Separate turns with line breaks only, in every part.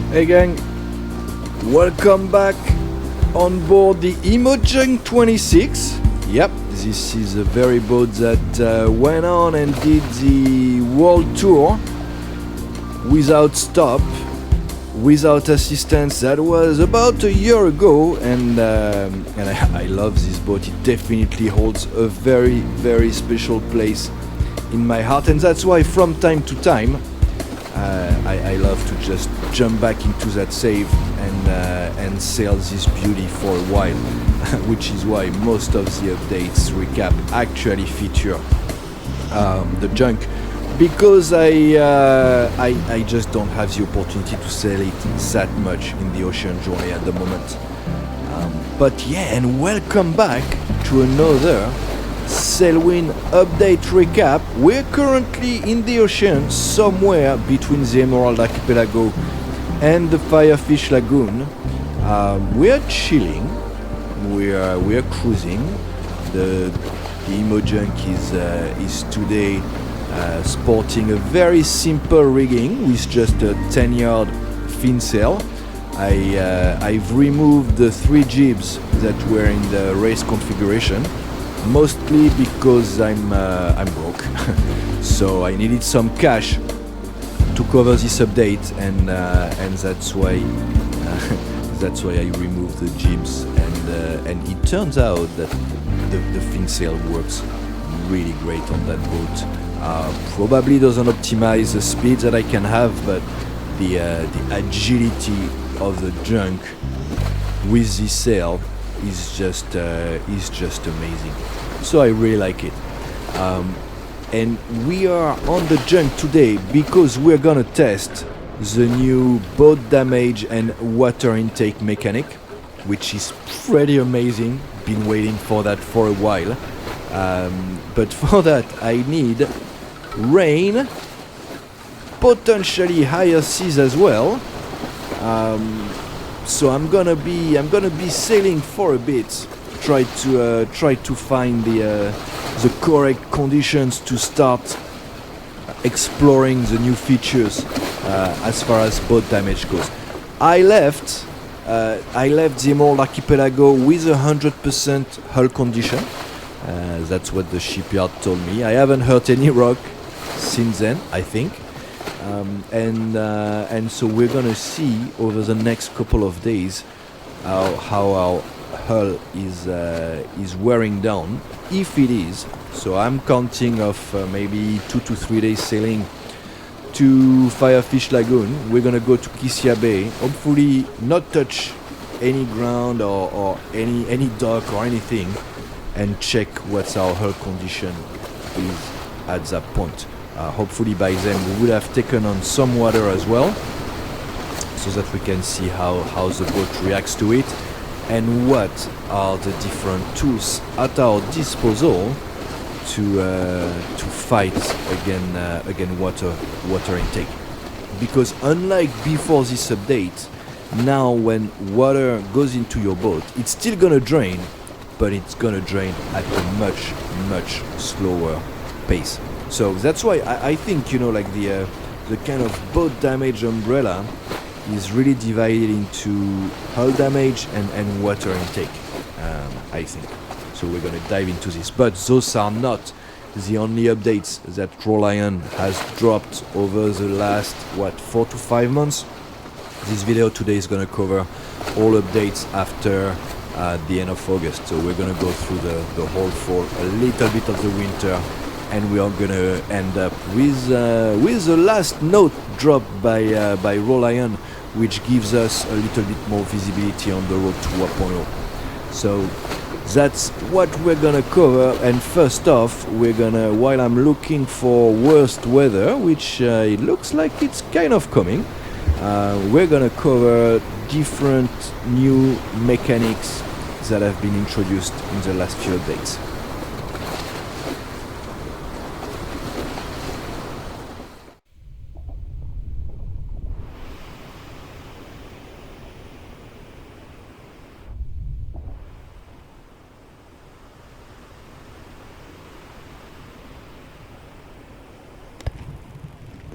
Hey gang, welcome back on board the Emojunk 26. Yep, this is a very boat that went on and did the world tour without stop, without assistance. That was about a year ago, and I love this boat. It definitely holds a very, very special place in my heart, and that's why from time to time I love to just jump back into that save and sail this beauty for a while, which is why most of the updates recap actually feature the junk, because I just don't have the opportunity to sail it that much in the ocean journey at the moment. But yeah, and welcome back to another Sailwind update recap. We're currently in the ocean somewhere between the Emerald Archipelago and the Firefish Lagoon. We're chilling, we're cruising. The Emojunk is today sporting a very simple rigging with just a 10-yard fin sail. I've removed the 3 jibs that were in the race configuration, mostly because I'm broke. So I needed some cash to cover this update, and that's why I removed the jibs, and it turns out that the fin sail works really great on that boat. Probably doesn't optimize the speed that I can have, but the agility of the junk with this sail is just amazing. So I really like it. And we are on the junk today because we're gonna test the new boat damage and water intake mechanic, which is pretty amazing. Been waiting for that for a while. But for that I need rain, potentially higher seas as well. So I'm gonna be sailing for a bit, try to find the correct conditions to start exploring the new features as far as boat damage goes. I left the Emerald Archipelago with 100% hull condition. That's what the shipyard told me. I haven't hurt any rock since then, I think. And so we're gonna see over the next couple of days how our hull is wearing down, if it is. So I'm counting of maybe 2 to 3 days sailing to Firefish Lagoon. We're gonna go to Kisia Bay, hopefully not touch any ground or any dock or anything, and check what's our hull condition is at that point. Hopefully by then we would have taken on some water as well, so that we can see how the boat reacts to it, and what are the different tools at our disposal to fight again water intake. Because unlike before this update, now when water goes into your boat, it's still gonna drain, but it's gonna drain at a much slower pace. So that's why I think, like the kind of boat damage umbrella is really divided into hull damage and water intake, I think. So we're gonna dive into this. But those are not the only updates that Rolion has dropped over the last, 4 to 5 months. This video today is gonna cover all updates after the end of August. So we're gonna go through the whole fall, a little bit of the winter, and we are gonna end up with the last note dropped by Rolion, which gives us a little bit more visibility on the road to 1.0. So that's what we're gonna cover. And first off, while I'm looking for worst weather, which it looks like it's kind of coming, we're gonna cover different new mechanics that have been introduced in the last few updates.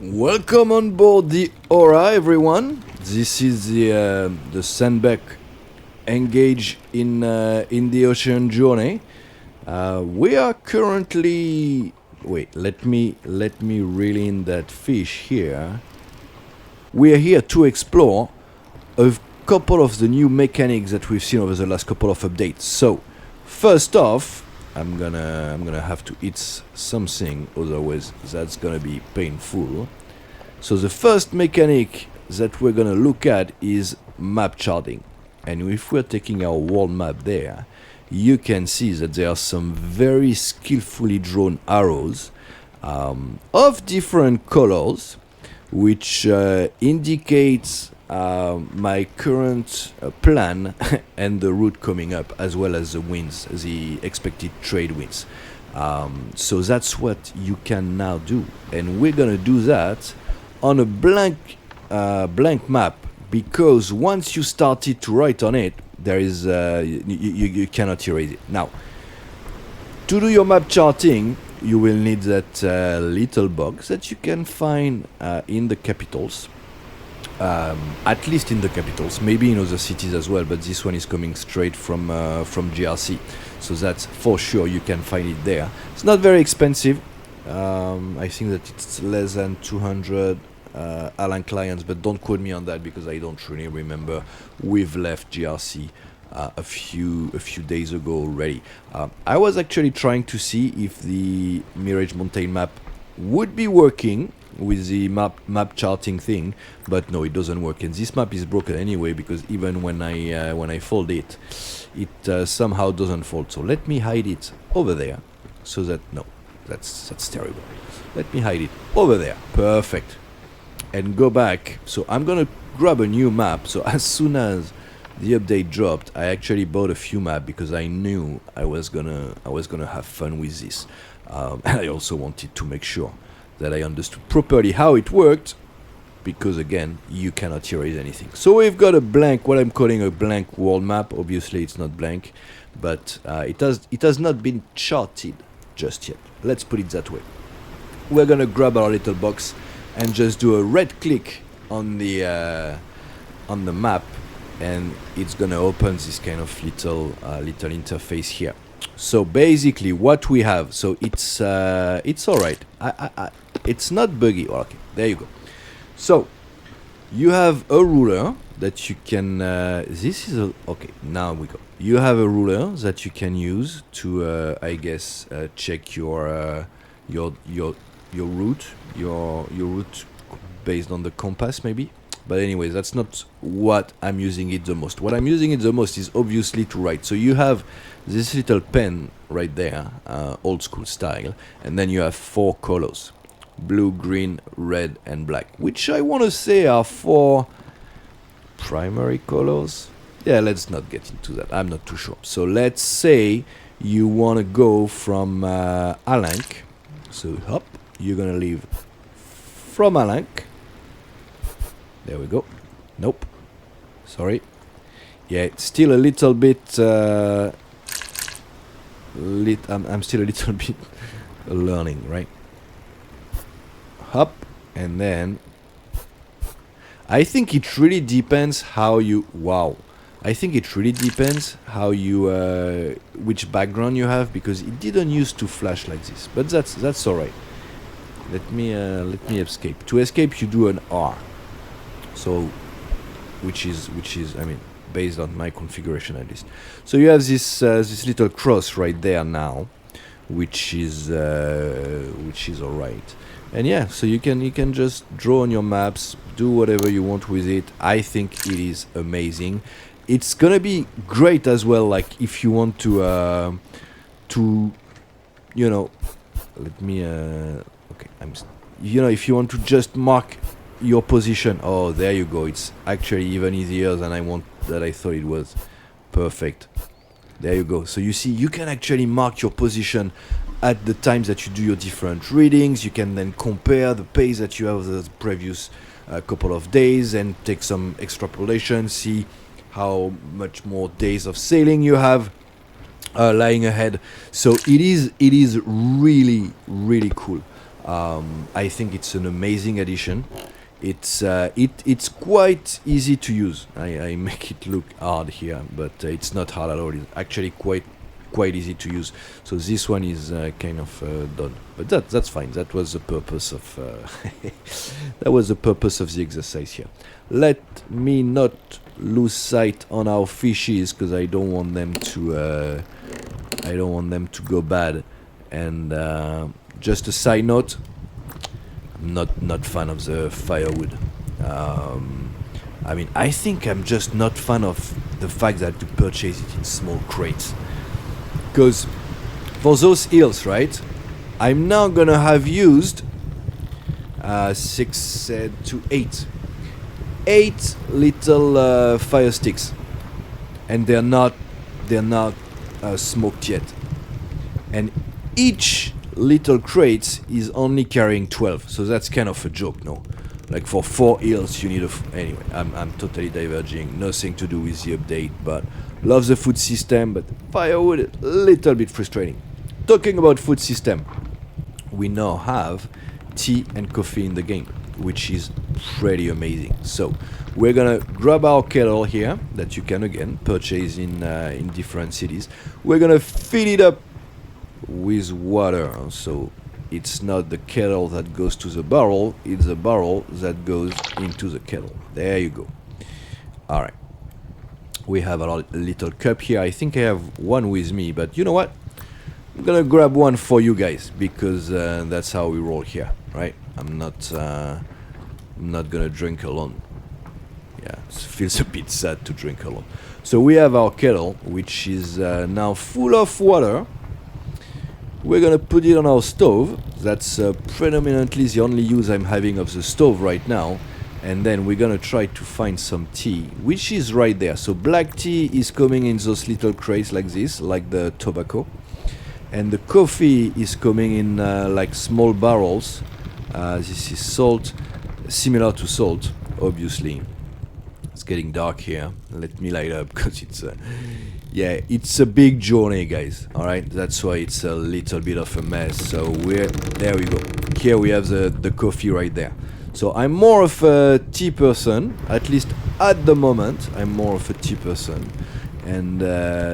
Welcome on board the Aura, everyone. This is the sandbank engaged in the ocean journey. We are currently. Wait, let me reel in that fish here. We are here to explore a couple of the new mechanics that we've seen over the last couple of updates. So, first off, I'm gonna have to eat something, otherwise that's gonna be painful. So the first mechanic that we're gonna look at is map charting. And if we're taking our world map there, you can see that there are some very skillfully drawn arrows of different colors, which indicates my current plan and the route coming up, as well as the winds, the expected trade winds. So that's what you can now do, and we're gonna do that on a blank map, because once you started to write on it, there is you cannot erase it. Now, to do your map charting, you will need that little box that you can find in the capitals. At least in the capitals, maybe in other cities as well, but this one is coming straight from GRC, so that's for sure you can find it there. It's not very expensive. I think that it's less than 200 Alan clients, but don't quote me on that because I don't really remember. We've left GRC a few days ago already. I was actually trying to see if the Mirage Mountain map would be working with the map charting thing, but no, it doesn't work, and this map is broken anyway, because even when I fold it, it somehow doesn't fold. So let me hide it over there, so that, no, that's terrible. Let me hide it over there. Perfect. And go back. So I'm gonna grab a new map. So as soon as the update dropped, I actually bought a few maps because I knew I was gonna have fun with this. And I also wanted to make sure that I understood properly how it worked, because again, you cannot erase anything. So we've got a blank, what I'm calling a blank world map. Obviously it's not blank, but it has not been charted just yet. Let's put it that way. We're gonna grab our little box and just do a right click on the map, and it's gonna open this kind of little interface here. So basically what we have, so it's alright. It's not buggy. Oh, okay, there you go. So you have a ruler that you can this is a, okay, now we go. You have a ruler that you can use to I guess check your route, your route based on the compass maybe. But anyway, that's not what I'm using it the most. What I'm using it the most is obviously to write. So you have this little pen right there, old school style, and then you have 4 colors: blue, green, red, and black, which I want to say are 4 primary colors. Yeah, let's not get into that. I'm not too sure. So let's say you want to go from Alank. So hop, you're gonna leave from Alank. There we go. Nope. Sorry. Yeah, it's still a little bit. I'm still a little bit learning, right? Hop, and then I think it really depends how you. Wow. I think it really depends how you which background you have, because it didn't used to flash like this. But that's all right. Let me escape. To escape, you do an R. So, which is I mean, based on my configuration at least. So you have this little cross right there now, which is all right. And yeah, so you can just draw on your maps, do whatever you want with it. I think it is amazing. It's gonna be great as well. Like if you want to you know, let me okay, if you want to just mark your position. Oh, there you go. It's actually even easier than I thought it was. Perfect. There you go. So you see, you can actually mark your position at the times that you do your different readings. You can then compare the pace that you have the previous couple of days and take some extrapolation, see how much more days of sailing you have lying ahead. So it is really, really cool. I think it's an amazing addition. It's quite easy to use. I make it look hard here, but it's not hard at all. It's actually quite easy to use. So this one is kind of done, but that's fine. That was the purpose of that was the purpose of the exercise here. Let me not lose sight on our fishes because I don't want them to go bad. And just a side note, I'm not fan of the firewood. I mean, I think I'm just not fan of the fact that you purchase it in small crates. Because for those eels, right, I'm now gonna have used 6 to 8 little fire sticks, and they're not smoked yet. And each little crate is only carrying 12, so that's kind of a joke, no? Like for 4 eels, you need anyway. I'm totally diverging. Nothing to do with the update, but love the food system. But firewood, a little bit frustrating. Talking about food system, we now have tea and coffee in the game, which is pretty amazing. So we're gonna grab our kettle here that you can again purchase in different cities. We're gonna fill it up with water. So it's not the kettle that goes to the barrel, it's the barrel that goes into the kettle. There you go. Alright. We have a little cup here. I think I have one with me, but you know what? I'm gonna grab one for you guys because that's how we roll here, right? I'm not gonna drink alone. Yeah, it feels a bit sad to drink alone. So we have our kettle, which is now full of water. We're gonna put it on our stove. That's predominantly the only use I'm having of the stove right now. And then we're gonna try to find some tea, which is right there. So black tea is coming in those little crates like this, like the tobacco. And the coffee is coming in like small barrels. This is salt, similar to salt, obviously. It's getting dark here. Let me light up because it's yeah, it's a big journey, guys. All right, that's why it's a little bit of a mess. So there we go. Here we have the coffee right there. So I'm more of a tea person, at least at the moment. I'm more of a tea person, and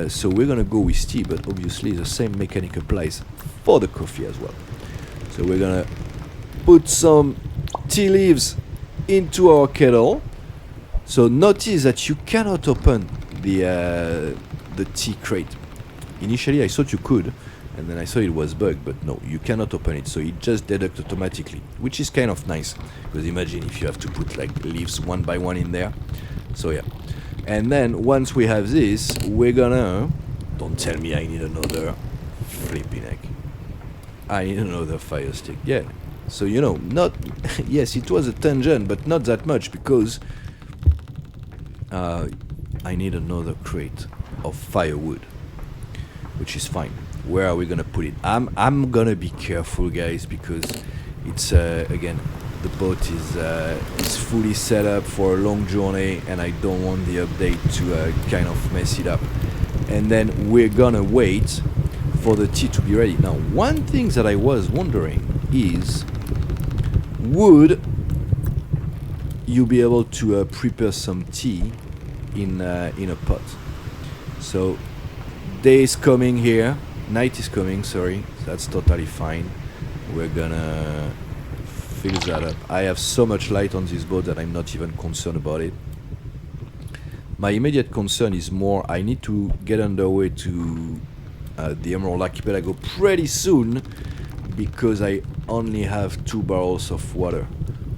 so we're gonna go with tea. But obviously, the same mechanic applies for the coffee as well. So we're gonna put some tea leaves into our kettle. So notice that you cannot open the tea crate. Initially I thought you could, and then I thought it was bugged, but no, you cannot open it, so it just deducts automatically, which is kind of nice, because imagine if you have to put like leaves one by one in there. So yeah, and then once we have this, we're gonna, don't tell me I need another flipping egg, I need another fire stick. Yeah, so you know, not yes, it was a tangent, but not that much, because I need another crate of firewood, which is fine. Where are we gonna put it? I'm gonna be careful, guys, because it's again, the boat is fully set up for a long journey, and I don't want the update to kind of mess it up. And then we're gonna wait for the tea to be ready. Now, one thing that I was wondering is, would you be able to prepare some tea in a pot? So day is coming here, night is coming, sorry, that's totally fine. We're gonna fill that up. I have so much light on this boat that I'm not even concerned about it. My immediate concern is more, I need to get underway to the Emerald Archipelago pretty soon, because I only have 2 barrels of water,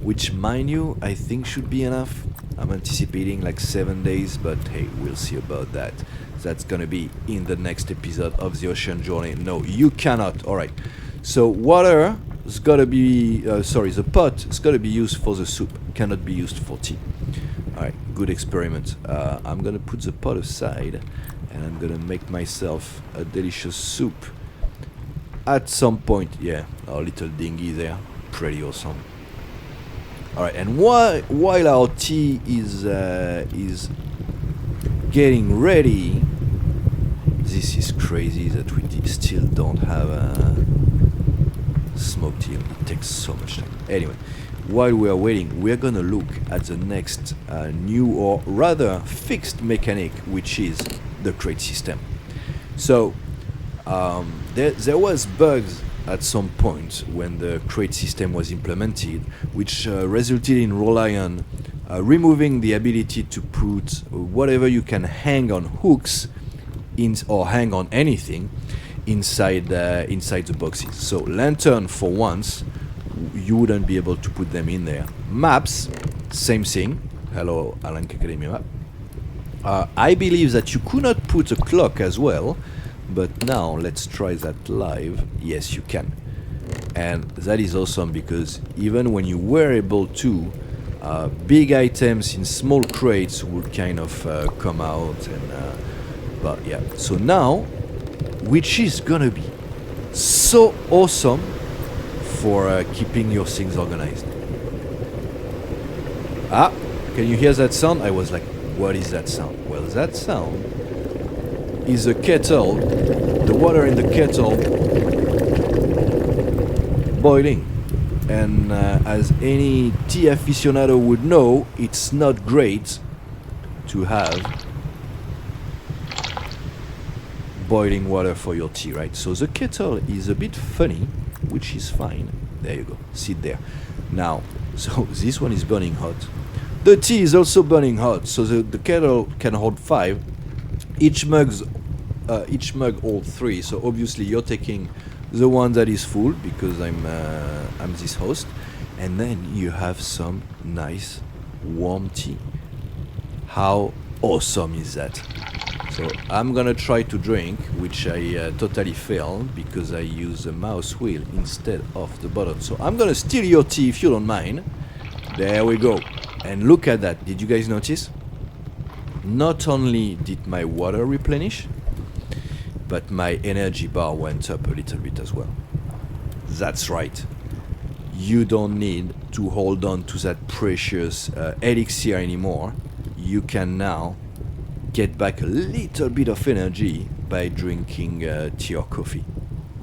which, mind you, I think should be enough. I'm anticipating like 7 days, but hey, we'll see about that. That's gonna be in the next episode of the Ocean Journey. No, you cannot. Alright, so water is gotta be, the pot is gotta be used for the soup, cannot be used for tea. Alright, good experiment. I'm gonna put the pot aside, and I'm gonna make myself a delicious soup at some point. Yeah, our little dinghy there, pretty awesome. Alright, and while our tea is getting ready, this is crazy that we still don't have a smoked eel. It takes so much time. Anyway, while we are waiting, we're gonna look at the next new, or rather fixed mechanic, which is the crate system. So there was bugs at some point when the crate system was implemented, which resulted in Rolion removing the ability to put whatever you can hang on hooks or hang on anything inside the boxes. So lantern, for once, you wouldn't be able to put them in there. Maps, same thing. Hello, Alan Academy map. I believe that you could not put a clock as well, but now let's try that live. Yes, you can. And that is awesome, because even when you were able to, big items in small crates would kind of come out. And but yeah, so now, which is gonna be so awesome for keeping your things organized. Ah, can you hear that sound? I was like, what is that sound? Well, that sound is a kettle, the water in the kettle boiling. And as any tea aficionado would know, it's not great to have boiling water for your tea, right? So the kettle is a bit funny, which is fine. There you go, sit there. Now, so this one is burning hot. The tea is also burning hot, so the kettle can hold 5. Each mug holds 3. So obviously you're taking the one that is full, because I'm this host, and then you have some nice warm tea. How awesome is that? So I'm gonna try to drink, which I totally failed because I use the mouse wheel instead of the button. So I'm gonna steal your tea if you don't mind. There we go. And look at that. Did you guys notice? Not only did my water replenish, but my energy bar went up a little bit as well. That's right. You don't need to hold on to that precious elixir anymore. You can now get back a little bit of energy by drinking tea or coffee,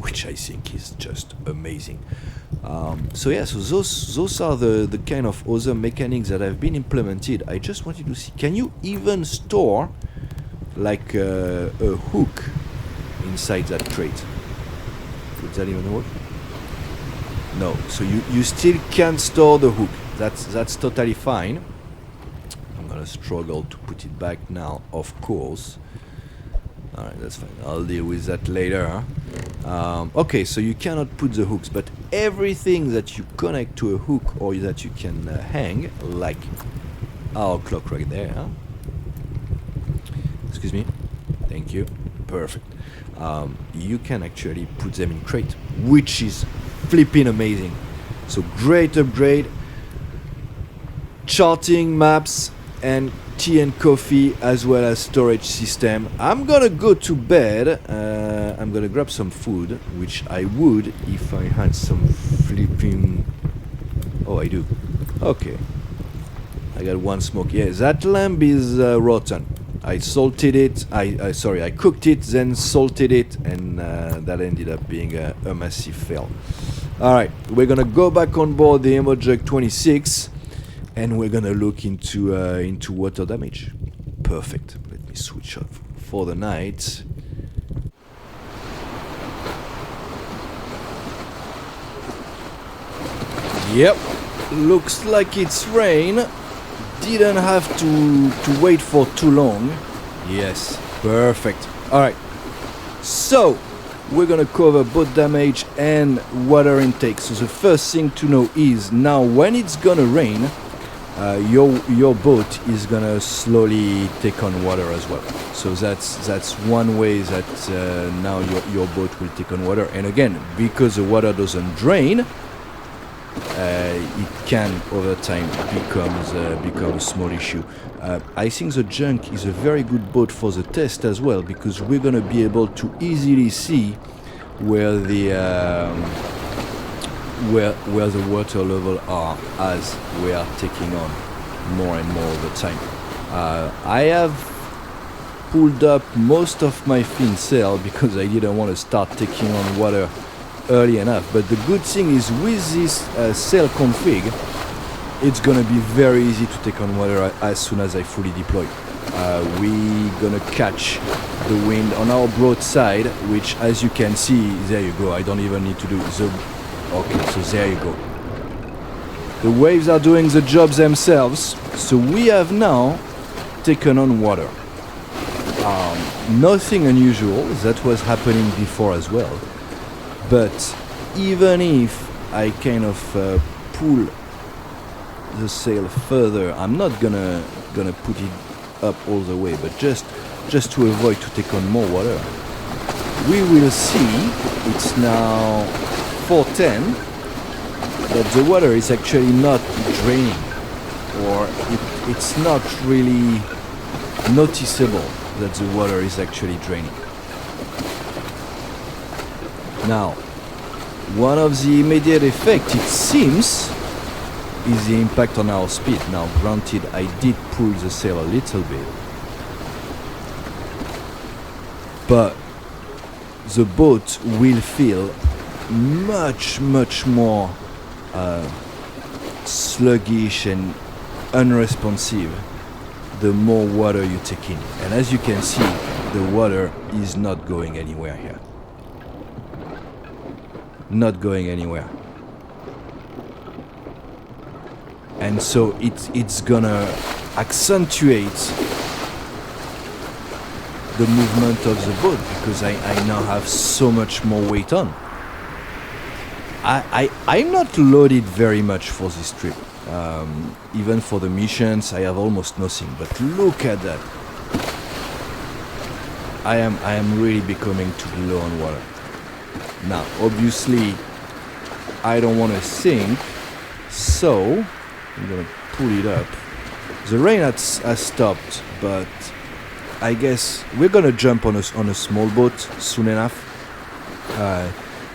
which I think is just amazing. So yeah, so those are the kind of other mechanics that have been implemented. I just wanted to see, can you even store like a hook inside that crate? Would that even work? No, so you still can't store the hook. That's totally fine. I'm gonna struggle to put it back now, of course. Alright, that's fine. I'll deal with that later. Okay, so you cannot put the hooks, but everything that you connect to a hook or that you can hang, like our clock right there. Excuse me. Thank you. Perfect. You can actually put them in crate, which is flipping amazing. So great upgrade. Charting, maps, and tea and coffee, as well as storage system. I'm gonna go to bed. I'm gonna grab some food, which I would if I had some flipping... Oh, I do. Okay. I got one smoke. Yeah, that lamb is rotten. I salted it. I cooked it, then salted it, and that ended up being a massive fail. Alright, we're gonna go back on board the Emojug 26, and we're gonna look into water damage. Perfect. Let me switch off for the night. Yep, looks like it's rain. Didn't have to wait for too long. Yes, perfect. Alright, so we're gonna cover both damage and water intake. So the first thing to know is, now when it's gonna rain, your boat is gonna slowly take on water as well. So that's one way that now your boat will take on water. And again, because the water doesn't drain, it can over time become a small issue. I think the Junk is a very good boat for the test as well, because we're gonna be able to easily see where the water level are as we are taking on more and more over time. I have pulled up most of my fin sail because I didn't want to start taking on water early enough, but the good thing is with this sail config, it's gonna be very easy to take on water as soon as I fully deploy. We gonna catch the wind on our broadside, which, as you can see, there you go. I don't even need to do the. Okay, so there you go. The waves are doing the job themselves, so we have now taken on water. Nothing unusual, that was happening before as well. But even if I kind of pull the sail further, I'm not gonna put it up all the way, but just to avoid to take on more water. We will see, it's now 4:10, that the water is actually not draining, or it's not really noticeable that the water is actually draining. Now, one of the immediate effects, it seems, is the impact on our speed. Now, granted, I did pull the sail a little bit, but the boat will feel much more sluggish and unresponsive the more water you take in. And as you can see, the water is not going anywhere here. Not going anywhere. And so it's gonna accentuate the movement of the boat, because I now have so much more weight on. I'm not loaded very much for this trip. Even for the missions, I have almost nothing. But look at that. I am really becoming too low on water. Now, obviously, I don't want to sink, so I'm gonna pull it up. The rain has stopped, but I guess we're gonna jump on a small boat soon enough.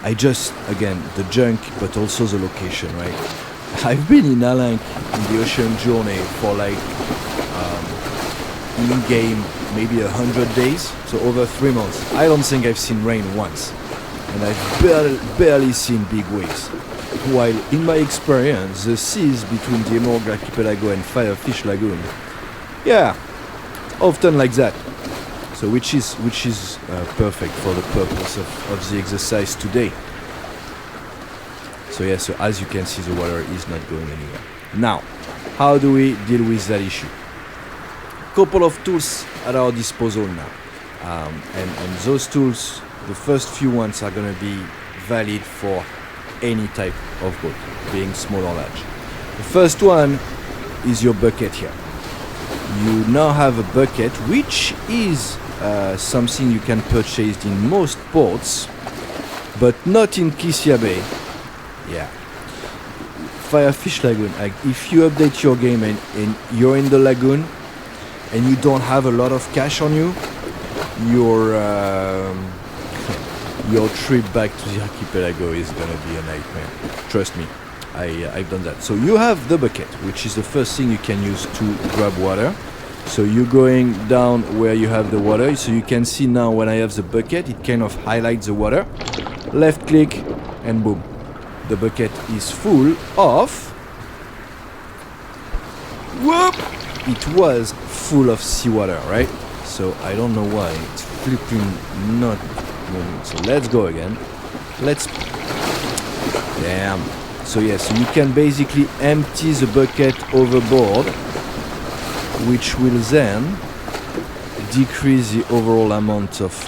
I just, again, the junk, but also the location, right? I've been in Alank in the ocean journey for like in-game maybe 100 days, so over 3 months. I don't think I've seen rain once, and I've barely seen big waves. While in my experience, the seas between the Emerald Archipelago and Firefish Lagoon, yeah, often like that. So which is perfect for the purpose of the exercise today. So yeah, so as you can see, the water is not going anywhere. Now, how do we deal with that issue? Couple of tools at our disposal now. And those tools, the first few ones are going to be valid for any type of boat, being small or large. The first one is your bucket here. You now have a bucket, which is something you can purchase in most ports, but not in Kisia Bay. Yeah. Firefish Lagoon. Like, if you update your game and you're in the lagoon and you don't have a lot of cash on you, your trip back to the archipelago is gonna be a nightmare. Trust me, I've done that. So you have the bucket, which is the first thing you can use to grab water. So you're going down where you have the water. So you can see now when I have the bucket, it kind of highlights the water. Left click and boom. The bucket is full of... Whoop! It was full of seawater, right? So I don't know why it's flipping not moving. So let's go again. Damn. So yeah, so you can basically empty the bucket overboard, which will then decrease the overall amount of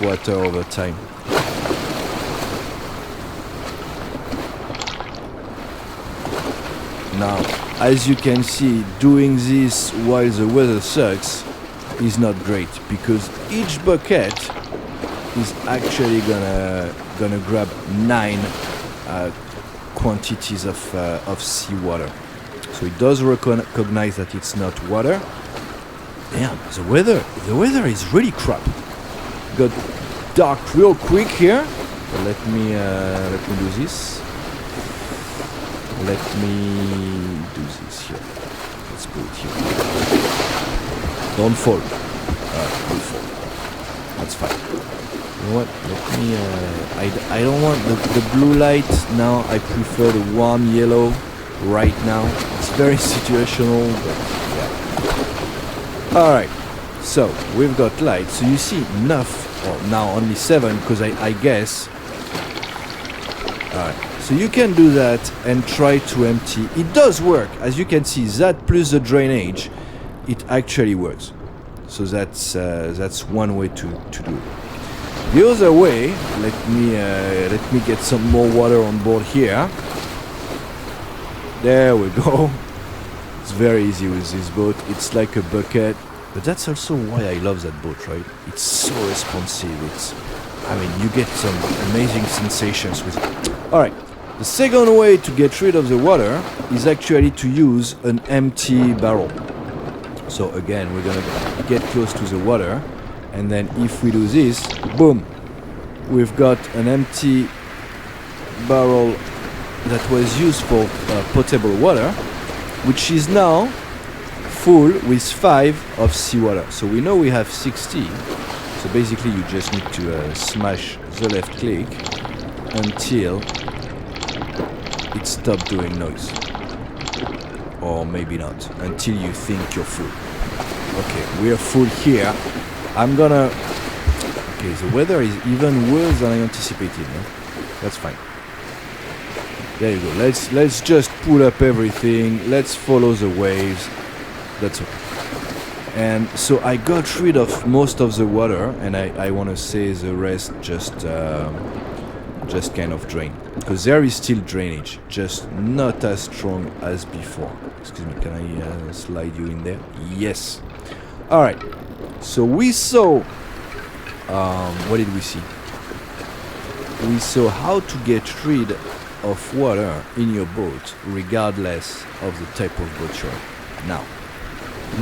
water over time. Now, as you can see, doing this while the weather sucks is not great, because each bucket is actually gonna grab 9 quantities of seawater. So it does recognize that it's not water. Damn, the weather is really crap. Got dark real quick here. So let me do this. Let me do this here. Let's put it here. Don't fall. Don't fall. That's fine. You know what? Let me. I don't want the blue light now. I prefer the warm yellow. right now. It's very situational, but yeah. Alright, so we've got light. So you see enough, well, now only 7, because I guess. Alright, so you can do that and try to empty. It does work, as you can see, that plus the drainage, it actually works. So that's one way to do it. The other way, let me get some more water on board here. There we go. It's very easy with this boat. It's like a bucket, but that's also why I love that boat, right? It's so responsive. You get some amazing sensations with it. All right. The second way to get rid of the water is actually to use an empty barrel. So again, we're gonna get close to the water, and then if we do this, boom, we've got an empty barrel that was used for potable water, which is now full with 5 of seawater. So we know we have 60. So basically you just need to smash the left click until it stops doing noise. Or maybe not, until you think you're full. Okay, we are full here. Okay, the weather is even worse than I anticipated, no? That's fine. There you go. Let's just pull up everything. Let's follow the waves. That's okay. And so I got rid of most of the water, and I want to say the rest just kind of drain, because there is still drainage, just not as strong as before. Excuse me, can I slide you in there? Yes. All right. So we saw. What did we see? We saw how to get rid of water in your boat, regardless of the type of boat you're on. Now,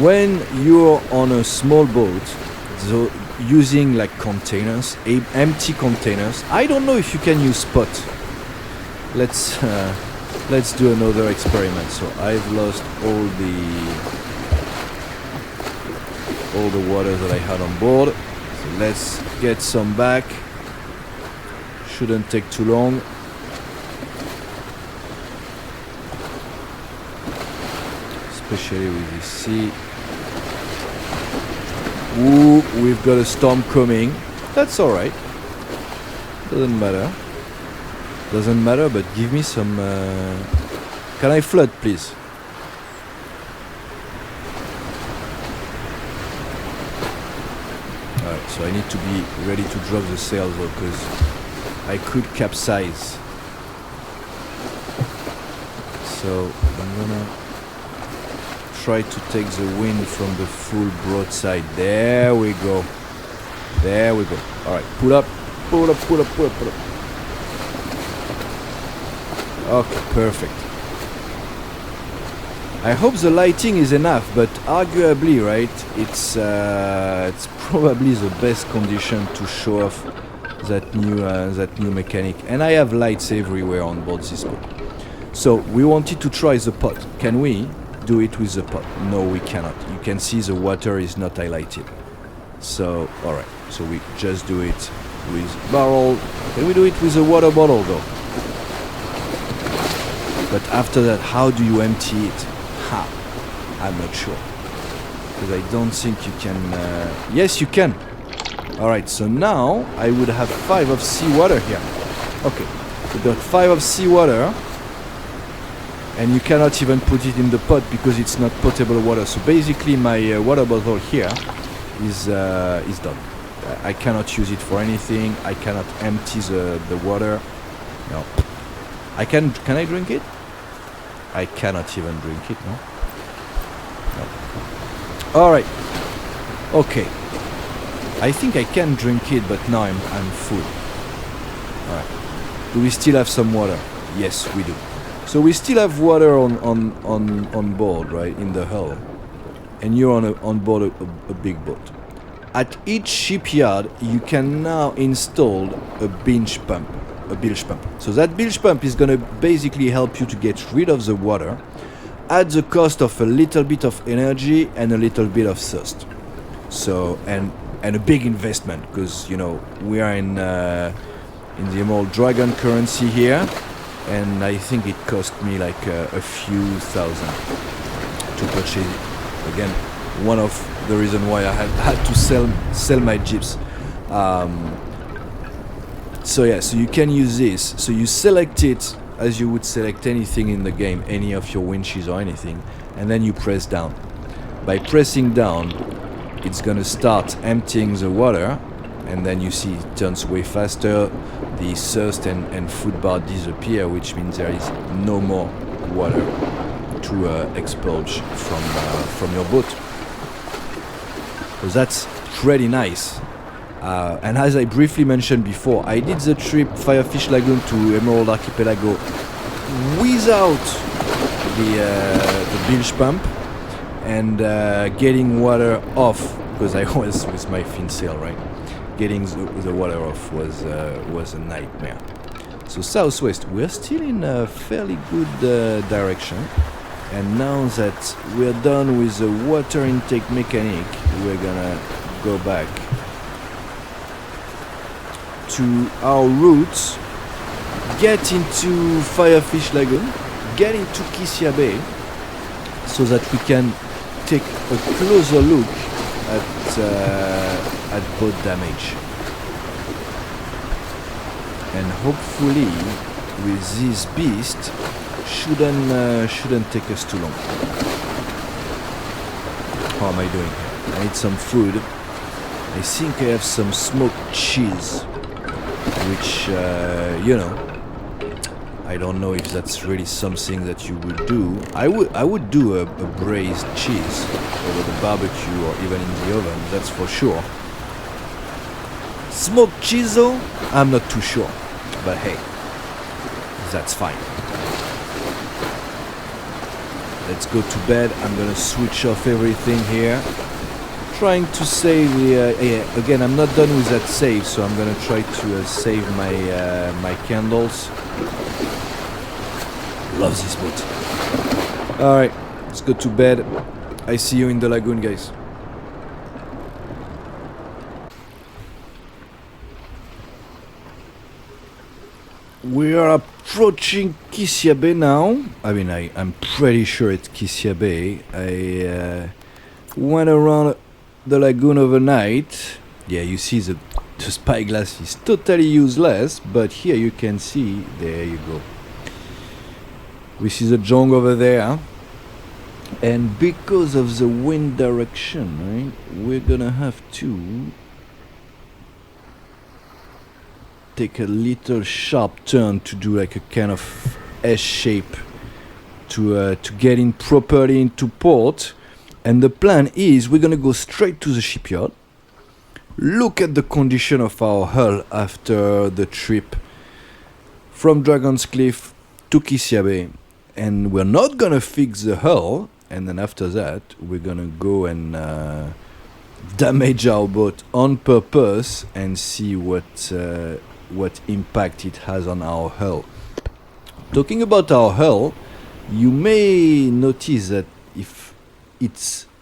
when you're on a small boat, so using like containers, empty containers, I don't know if you can use pot. Let's do another experiment. So I've lost all the water that I had on board. So let's get some back. Shouldn't take too long. Especially with this sea. Ooh, we've got a storm coming. That's alright. Doesn't matter. Doesn't matter, but give me some... Can I flood, please? Alright, so I need to be ready to drop the sail though, because I could capsize. So I'm gonna try to take the wind from the full broadside. There we go. There we go. Alright, pull up. Pull up, pull up, pull up, pull up. Okay, perfect. I hope the lighting is enough, but arguably, right, it's probably the best condition to show off that new mechanic. And I have lights everywhere on board this boat. So we wanted to try the pot. Can we do it with the pot? No, we cannot. You can see the water is not highlighted. So, alright. So we just do it with barrel. Can we do it with a water bottle though? But after that, how do you empty it? Ha! I'm not sure. Because I don't think you can... Yes, you can! Alright, so now I would have 5 of seawater here. Okay, we got 5 of seawater. And you cannot even put it in the pot because it's not potable water. So basically my water bottle here is done. I cannot use it for anything. I cannot empty the water. No. Can I drink it? I cannot even drink it, no? No. Alright. Okay. I think I can drink it, but now I'm full. Alright. Do we still have some water? Yes, we do. So we still have water on board, right, in the hull. And you're on board a big boat. At each shipyard, you can now install a bilge pump. So that bilge pump is going to basically help you to get rid of the water at the cost of a little bit of energy and a little bit of thirst. So and a big investment, because you know we are in the Emerald Dragon currency here. and I think it cost me like a few thousand to purchase it. Again, one of the reason why I had to sell my jeeps. So yeah, so you can use this. So you select it as you would select anything in the game, any of your winches or anything, and then you press down. By pressing down, it's gonna start emptying the water, and then you see it turns way faster. The thirst and food bar disappear, which means there is no more water to expurge from your boat. So that's pretty nice. And as I briefly mentioned before, I did the trip Firefish Lagoon to Emerald Archipelago without the bilge pump and getting water off, because I was with my fin sail, right? Getting the water off was a nightmare. So southwest, we're still in a fairly good direction. And now that we're done with the water intake mechanic, we're gonna go back to our routes, get into Firefish Lagoon, get into Kisia Bay, so that we can take a closer look at boat damage. And hopefully, with this beast, shouldn't take us too long. How am I doing? I need some food. I think I have some smoked cheese, which I don't know if that's really something that you would do. I would do a braised cheese over the barbecue or even in the oven, that's for sure. Smoked cheese though, I'm not too sure, but hey, that's fine. Let's go to bed. I'm gonna switch off everything here. Trying to save the... again, I'm not done with that save, so I'm gonna try to save my candles. Love this boat. Alright, let's go to bed. I see you in the lagoon, guys. We are approaching Kisia Bay now. I mean, I'm pretty sure it's Kisia Bay. I went around the lagoon overnight. Yeah, you see the spyglass is totally useless, but here you can see, there you go. We see the jong over there. And because of the wind direction, right, we're gonna have to take a little sharp turn to do like a kind of S shape to get in properly into port. And the plan is we're gonna go straight to the shipyard, look at the condition of our hull after the trip from Dragon's Cliff to Kisia Bay, and we're not gonna fix the hull, and then after that we're gonna go and damage our boat on purpose and see what impact it has on our hull. Talking about our hull, you may notice that if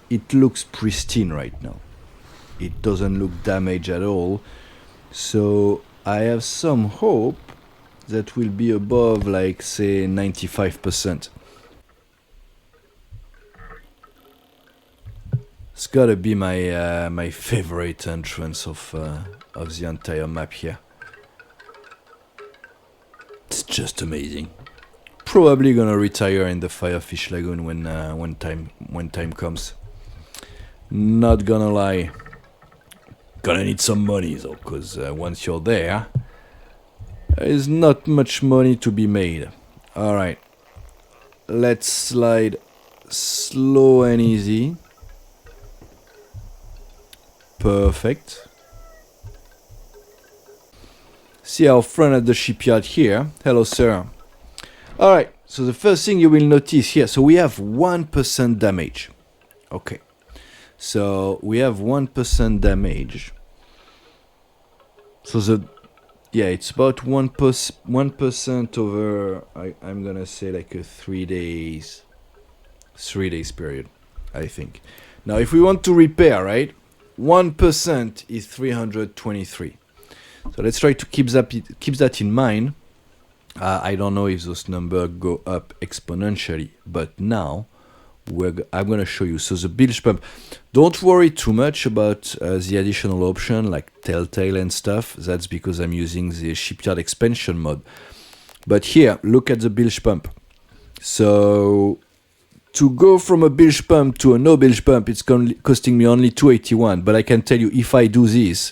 it looks pristine right now. It doesn't look damaged at all. So I have some hope that will be above, like, say 95%. It's gotta be my favorite entrance of the entire map here. It's just amazing. Probably gonna retire in the Firefish Lagoon when time comes. Not gonna lie. Gonna need some money though, cause once you're there is not much money to be made. All right, let's slide slow and easy. Perfect. See our friend at the shipyard here. Hello, sir. Alright, so the first thing you will notice here, so we have 1% damage. Okay. So we have 1% damage. So it's about 1% over, I'm gonna say like a 3 days period, I think. Now if we want to repair, right, 1% is 323. So let's try to keep that in mind. I don't know if those numbers go up exponentially, but now I'm going to show you. So the bilge pump, don't worry too much about the additional option like telltale and stuff. That's because I'm using the shipyard expansion mode. But here, look at the bilge pump. So to go from a bilge pump to a no bilge pump, it's costing me only 281. But I can tell you, if I do this,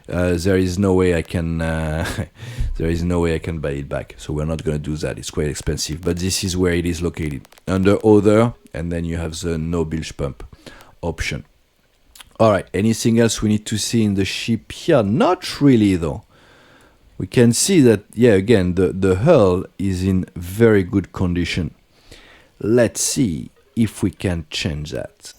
there is no way I can there is no way I can buy it back. So we're not going to do that. It's quite expensive. But this is where it is located, under other, and then you have the no bilge pump option. All right. Anything else we need to see in the ship here? Not really, though. We can see that, yeah, again, the hull is in very good condition. Let's see if we can change that.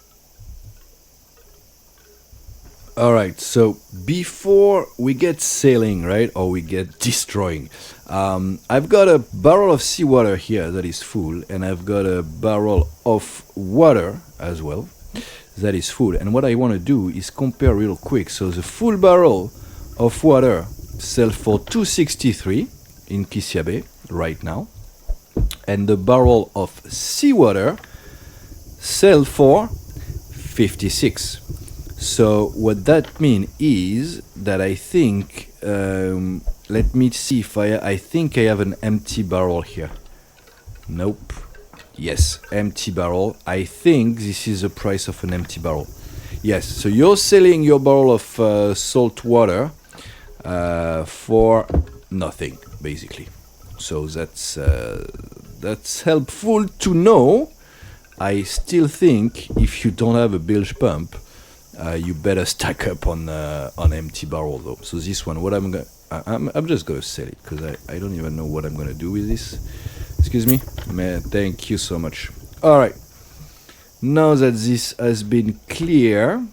All right, so before we get sailing, right, or we get destroying, I've got a barrel of seawater here that is full, and I've got a barrel of water as well that is full. And what I want to do is compare real quick. So the full barrel of water sells for 263 in Kisia Bay right now, and the barrel of seawater sells for 56. So what that means is that I think, let me see if I think I have an empty barrel here. Nope. Yes, empty barrel. I think this is the price of an empty barrel. Yes, so you're selling your barrel of salt water for nothing, basically. So that's helpful to know. I still think if you don't have a bilge pump, you better stack up on empty barrel though. So this one, what I'm just gonna sell it because I don't even know what I'm gonna do with this. Excuse me, man. Thank you so much. All right. Now that this has been clear,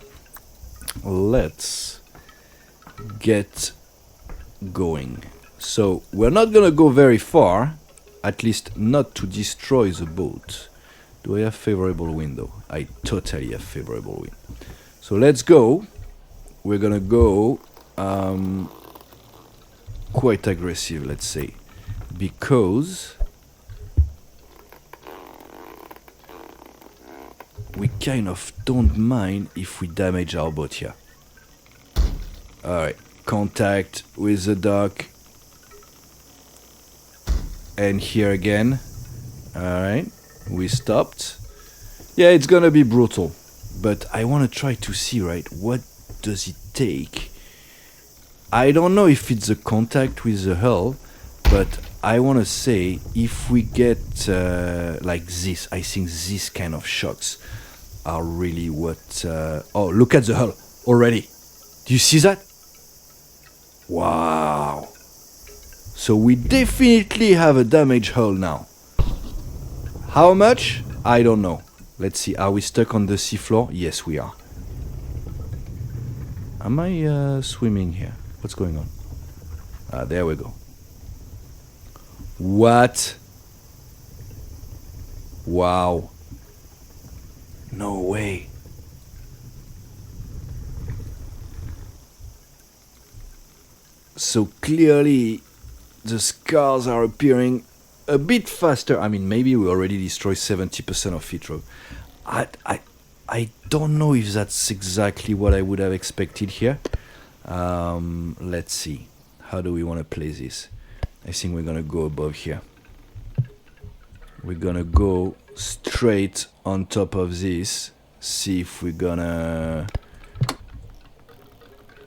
let's get going. So we're not gonna go very far, at least not to destroy the boat. Do I have favorable wind though? I totally have favorable wind. So let's go. We're gonna go quite aggressive, let's say, because we kind of don't mind if we damage our boat here. Alright, contact with the dock. And here again. Alright, we stopped. Yeah, it's gonna be brutal. But I want to try to see, right, what does it take? I don't know if it's a contact with the hull, but I want to say if we get like this, I think these kind of shocks are really what... oh, look at the hull already. Do you see that? Wow. So we definitely have a damaged hull now. How much? I don't know. Let's see, are we stuck on the seafloor? Yes, we are. Am I swimming here? What's going on? There we go. What? Wow. No way. So clearly the scars are appearing a bit faster. I mean, maybe we already destroyed 70% of it. I don't know if that's exactly what I would have expected here. Let's see. How do we want to play this? I think we're going to go above here. We're going to go straight on top of this. See if we're going to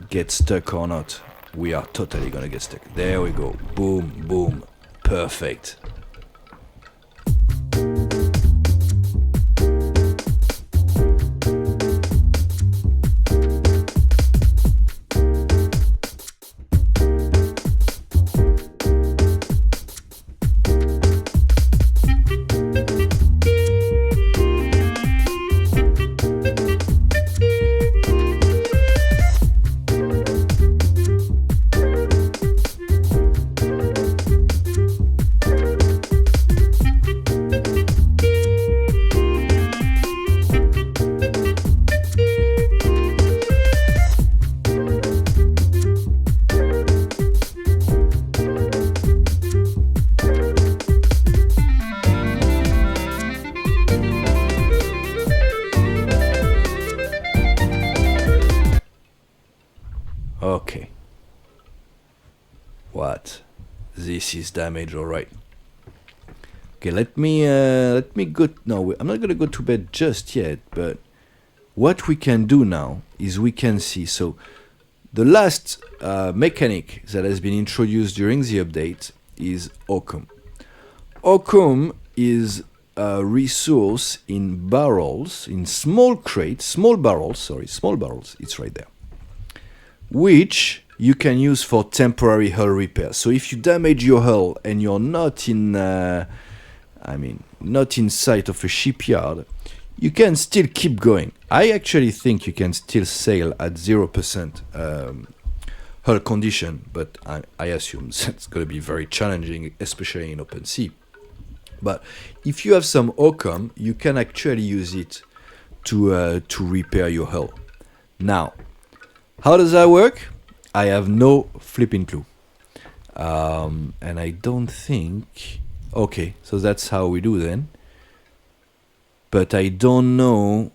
get stuck or not. We are totally going to get stuck. There we go. Boom, boom. Perfect. this is damage, all right. Okay, let me go. No, I'm not gonna go to bed just yet. But what we can do now is we can see. So the last mechanic that has been introduced during the update is Occam. Occam is a resource in barrels, in small crates, small barrels. It's right there, which you can use for temporary hull repair. So if you damage your hull and you're not in not in sight of a shipyard, you can still keep going. I actually think you can still sail at 0% hull condition, but I assume that's going to be very challenging, especially in open sea. But if you have some Occam, you can actually use it to repair your hull. Now, how does that work? I have no flipping clue. And I don't think... Okay, so that's how we do then. But I don't know...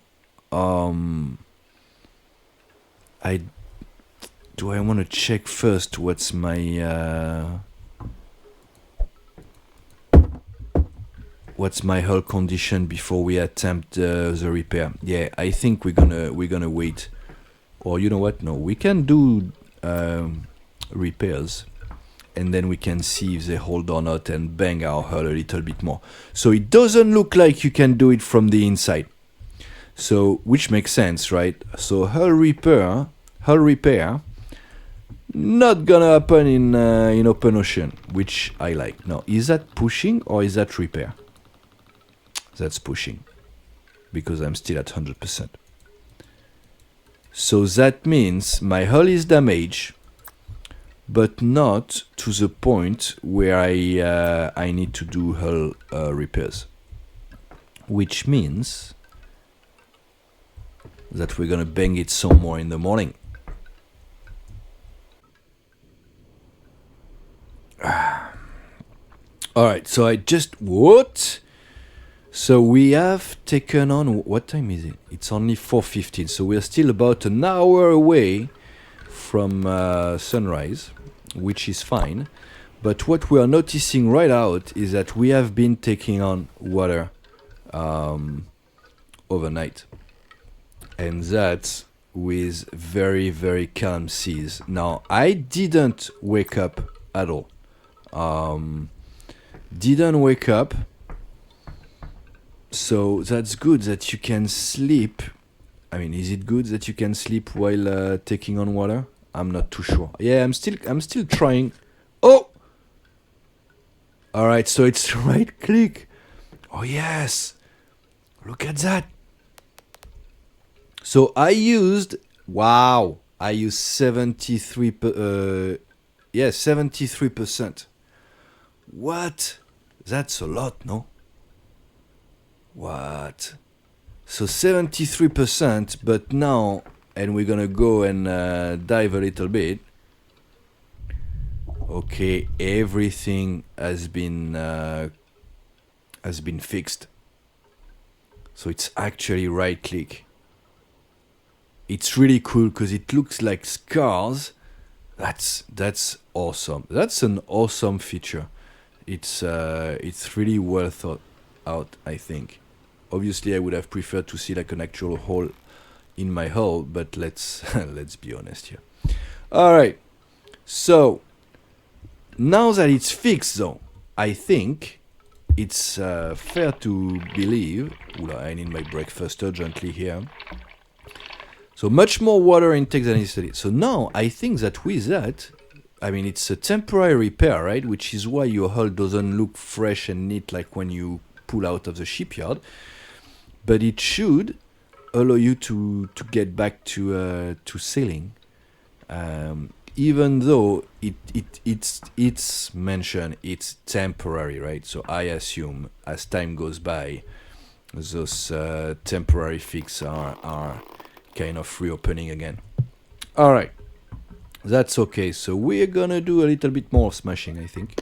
Do I want to check first what's my... What's my hull condition before we attempt the repair? Yeah, I think we're gonna wait. Or you know what? No, we can do repairs, and then we can see if they hold or not, and bang our hull a little bit more. So it doesn't look like you can do it from the inside. So which makes sense, right? So hull repair, not gonna happen in open ocean, which I like. Now, is that pushing or is that repair? That's pushing, because I'm still at 100%. So that means my hull is damaged, but not to the point where I need to do hull repairs. Which means that we're gonna bang it some more in the morning. Alright, so I just... What? So we have taken on... What time is it? It's only 4:15, so we're still about an hour away from sunrise, which is fine. But what we are noticing right out is that we have been taking on water overnight. And that's with very, very calm seas. Now, I didn't wake up at all. Didn't wake up. So that's good that you can sleep. I mean, is it good that you can sleep while taking on water? I'm not too sure. Yeah, I'm still trying. Oh! Alright, so it's right click. Oh yes! Look at that! So I used 73%. What? That's a lot, no? What? So 73%, but now, and we're gonna go and dive a little bit. Okay, everything has been fixed. So it's actually right click. It's really cool because it looks like scars. That's awesome. That's an awesome feature. It's really well thought out, I think. Obviously, I would have preferred to see like an actual hole in my hull, but let's be honest here. All right. So now that it's fixed, though, I think it's fair to believe. I need my breakfast urgently here. So much more water intake than yesterday. So now I think that with that, I mean, it's a temporary repair, right? Which is why your hull doesn't look fresh and neat like when you pull out of the shipyard. But it should allow you to get back to sailing, even though it's mentioned it's temporary, right? So I assume as time goes by, those temporary fixes are kind of reopening again. All right, that's okay. So we're gonna do a little bit more smashing, I think.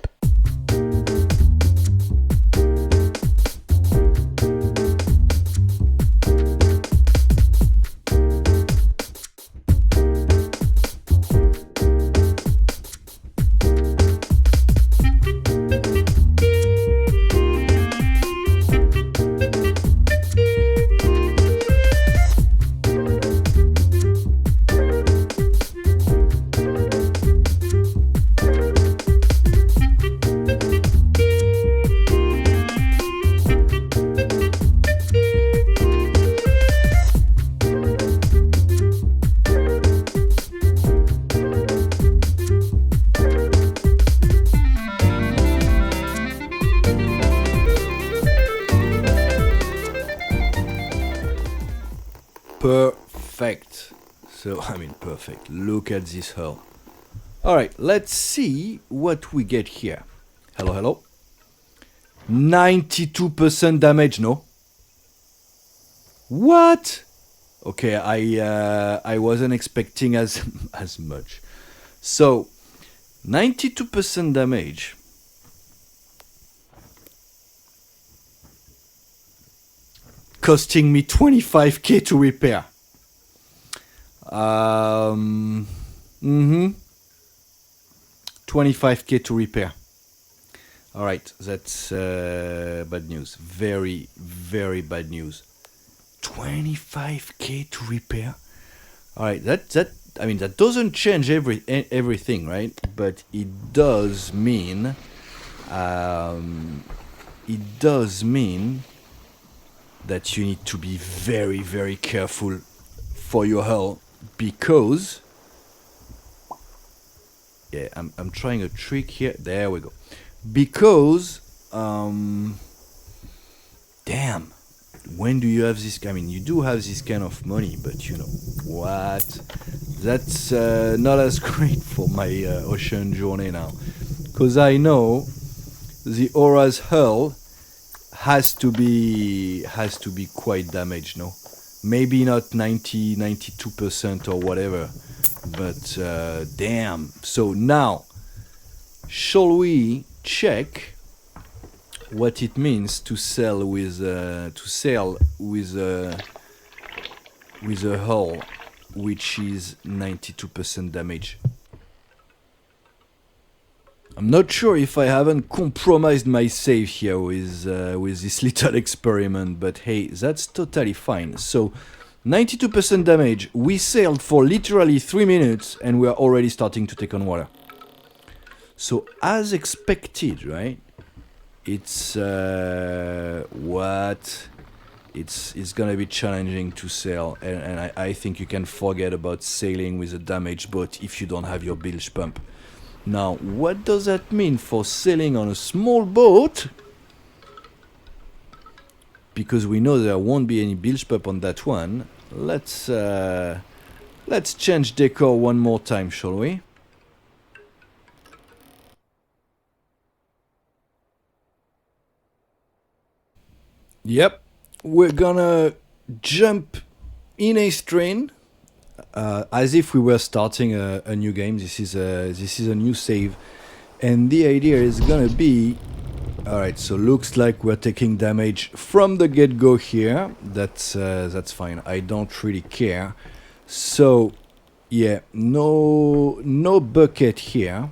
Perfect. So, I mean, perfect. Look at this hull. Alright, let's see what we get here. Hello, hello. 92% damage, no? What? Okay, I wasn't expecting as much. So, 92% damage. Costing me 25k to repair. 25k to repair. Alright, that's bad news. Very, very bad news. 25k to repair. Alright, that doesn't change everything, right? But it does mean that you need to be very, very careful for your hull, because yeah, I'm trying a trick here. There we go. Because damn, when do you have this? I mean, you do have this kind of money, but you know what? That's not as great for my ocean journey now, because I know the Aura's hull has to be quite damaged, no? Maybe not 92% or whatever, but damn. So now, shall we check what it means to sail with a hull which is 92% damage? I'm not sure if I haven't compromised my save here with this little experiment, but hey, that's totally fine. So, 92% damage. We sailed for literally 3 minutes, and we are already starting to take on water. So, as expected, right? It's it's gonna be challenging to sail, and I think you can forget about sailing with a damaged boat if you don't have your bilge pump. Now, what does that mean for sailing on a small boat? Because we know there won't be any bilge pump on that one. Let's change decor one more time, shall we? Yep, we're gonna jump in a strain. As if we were starting a new game. This is a new save, and the idea is gonna be, all right. So looks like we're taking damage from the get-go here. That's fine. I don't really care. So yeah, no bucket here.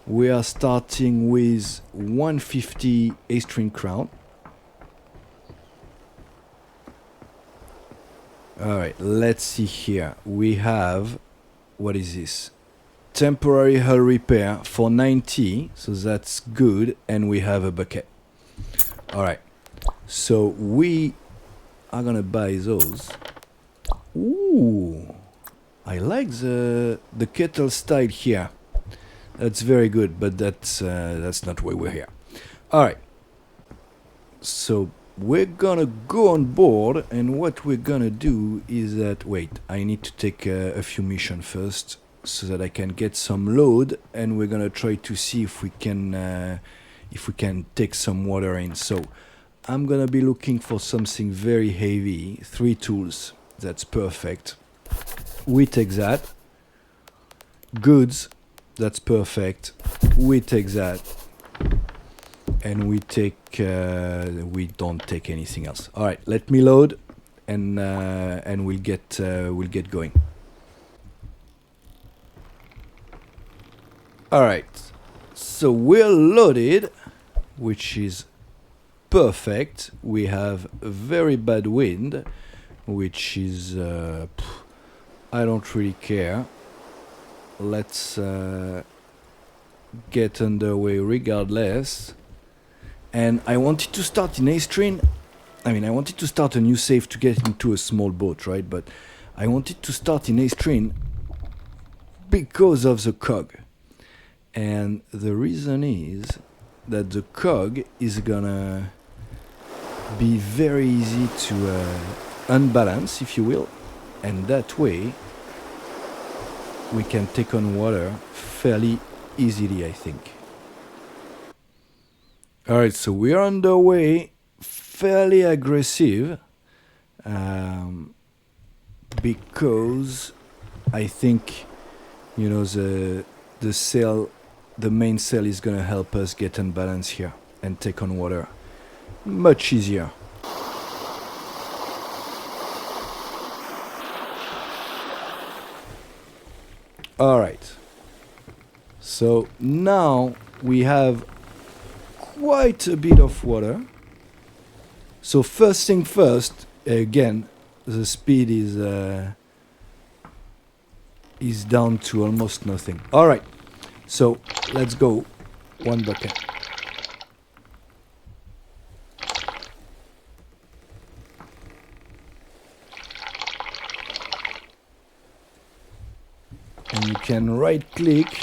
We are starting with 150 A-string crown. Alright, let's see here. We have, what is this? Temporary hull repair for 90, so that's good, and we have a bucket. Alright, so we are gonna buy those. Ooh, I like the kettle style here. That's very good, but that's not why we're here. Alright, so we're gonna go on board, and what we're gonna do is that, wait, I need to take a few missions first so that I can get some load, and we're gonna try to see if we can take some water in. So I'm gonna be looking for something very heavy. 3 tools, that's perfect. We take that. Goods, that's perfect. We take that. And we don't take anything else. All right, let me load, and we'll get going. All right, so we're loaded, which is perfect. We have a very bad wind, which is I don't really care. Let's get underway regardless. And I wanted to start in A-string. I mean, I wanted to start a new save to get into a small boat, right? But I wanted to start in A-string because of the cog. And the reason is that the cog is gonna be very easy to unbalanced, if you will, and that way we can take on water fairly easily, I think. Alright, so we are on the way, fairly aggressive, because I think, you know, the main sail is gonna help us get unbalanced here and take on water much easier. Alright, so now we have quite a bit of water. So first thing first, again, the speed is down to almost nothing. Alright, so let's go. One bucket. And you can right click,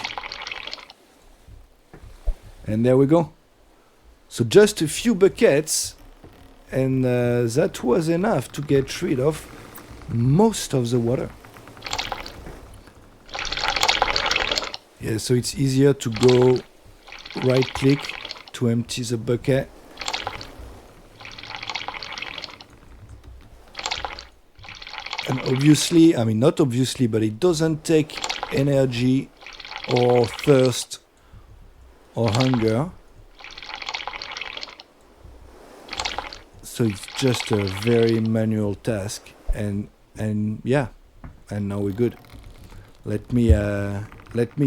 and there we go. So just a few buckets, and that was enough to get rid of most of the water. Yeah, so it's easier to go right click to empty the bucket. And obviously, I mean not obviously, but it doesn't take energy or thirst or hunger. So it's just a very manual task, and yeah, and now we're good. Let me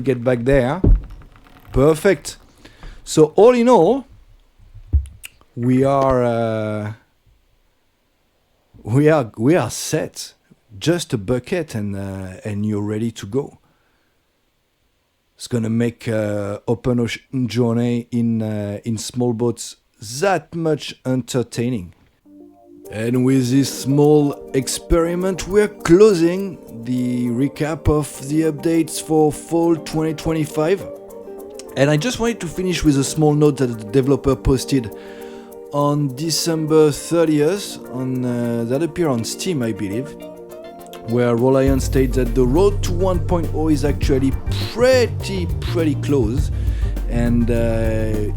get back there. Perfect. So all in all, we are set. Just a bucket, and you're ready to go. It's gonna make open ocean journey in small boats that much entertaining. And with this small experiment, we're closing the recap of the updates for fall 2025. And I just wanted to finish with a small note that the developer posted on December 30th, that appeared on Steam, I believe, where Rolion states that the road to 1.0 is actually pretty close. And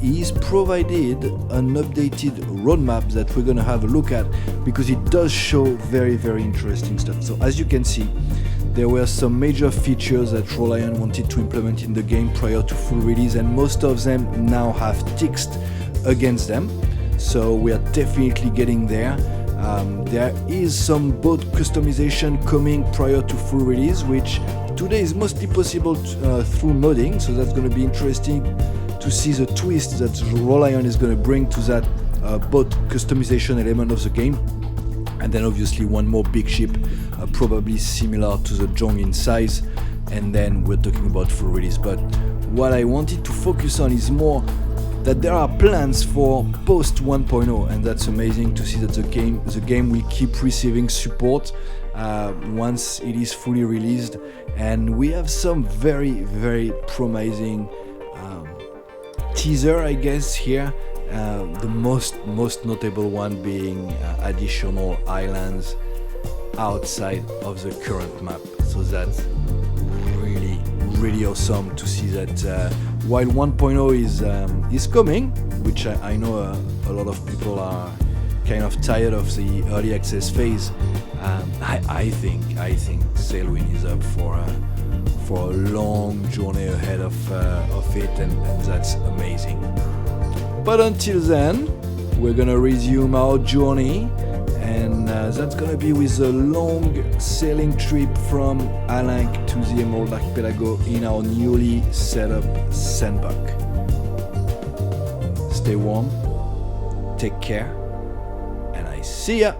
he's provided an updated roadmap that we're gonna have a look at, because it does show very interesting stuff. So as you can see, there were some major features that Rolion wanted to implement in the game prior to full release, and most of them now have ticks against them. So we are definitely getting there. There is some boat customization coming prior to full release, which today is mostly possible through modding, so that's going to be interesting to see the twist that Rolion is going to bring to that boat customization element of the game. And then obviously one more big ship, probably similar to the Jong in size, and then we're talking about full release. But what I wanted to focus on is more that there are plans for post 1.0, and that's amazing to see that the game will keep receiving support once it is fully released. And we have some very promising teaser, I guess, here. The most notable one being additional islands outside of the current map. So that's really awesome to see that while 1.0 is coming, which I know a lot of people are kind of tired of the early access phase. I think Sailwind is up for a long journey ahead of it, and that's amazing. But until then, we're gonna resume our journey, and that's gonna be with a long sailing trip from Alank to the Emerald Archipelago in our newly set up sandbox. Stay warm, take care, and I see ya!